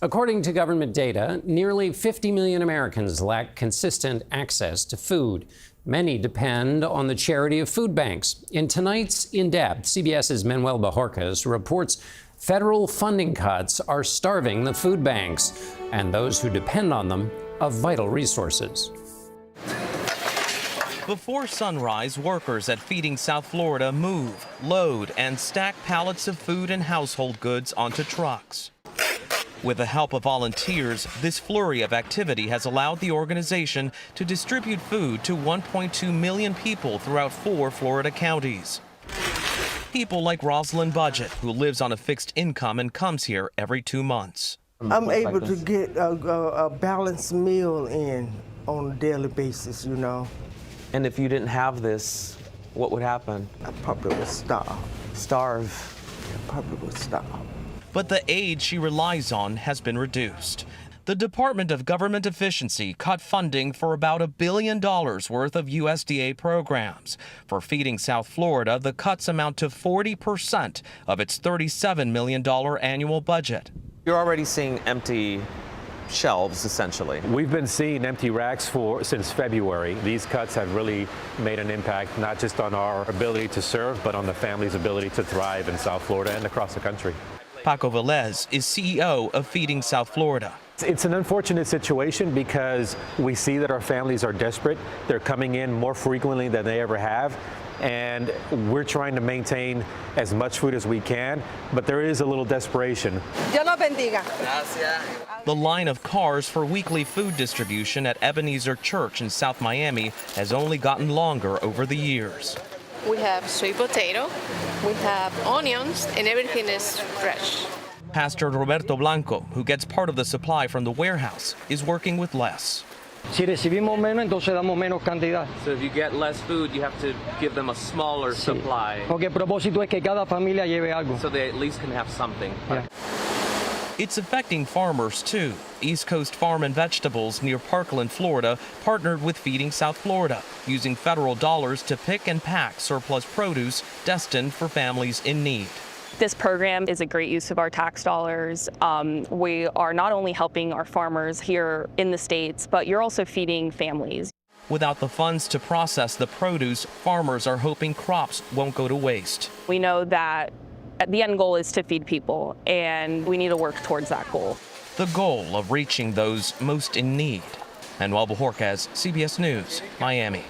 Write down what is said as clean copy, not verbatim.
According to government data, nearly 50 million Americans lack consistent access to food. Many depend on the charity of food banks. In tonight's In Depth, CBS's Manuel Bojorquez reports federal funding cuts are starving the food banks and those who depend on them of vital resources. Before sunrise, workers at Feeding South Florida move, load, and stack pallets of food and household goods onto trucks. With the help of volunteers, this flurry of activity has allowed the organization to distribute food to 1.2 million people throughout 4 Florida counties. People like Rosalind Budget, who lives on a fixed income and comes here every 2 months. I'm able to get a balanced meal in on a daily basis, you know. And if you didn't have this, what would happen? I probably would starve. Starve. I probably would starve. But the aid she relies on has been reduced. The Department of Government Efficiency cut funding for about $1 billion worth of USDA programs. For Feeding South Florida, the cuts amount to 40% of its $37 million annual budget. You're already seeing empty shelves, essentially. We've been seeing empty racks since February. These cuts have really made an impact, not just on our ability to serve, but on the family's ability to thrive in South Florida and across the country. Paco Velez is CEO of Feeding South Florida. It's an unfortunate situation because we see that our families are desperate. They're coming in more frequently than they ever have. And we're trying to maintain as much food as we can, but there is a little desperation. The line of cars for weekly food distribution at Ebenezer Church in South Miami has only gotten longer over the years. We have sweet potato, we have onions, and everything is fresh. Pastor Roberto Blanco, who gets part of the supply from the warehouse, is working with less. Si recibimos menos, entonces damos menos cantidad. So if you get less food, you have to give them a smaller supply. Porque el propósito es que cada familia lleve algo. So they at least can have something. Yeah. It's affecting farmers, too. East Coast Farm and Vegetables near Parkland, Florida, partnered with Feeding South Florida, using federal dollars to pick and pack surplus produce destined for families in need. This program is a great use of our tax dollars. We are not only helping our farmers here in the States, but you're also feeding families. Without the funds to process the produce, farmers are hoping crops won't go to waste. We know that the end goal is to feed people, and we need to work towards that goal. The goal of reaching those most in need. Manuel Bojorquez, CBS News, Miami.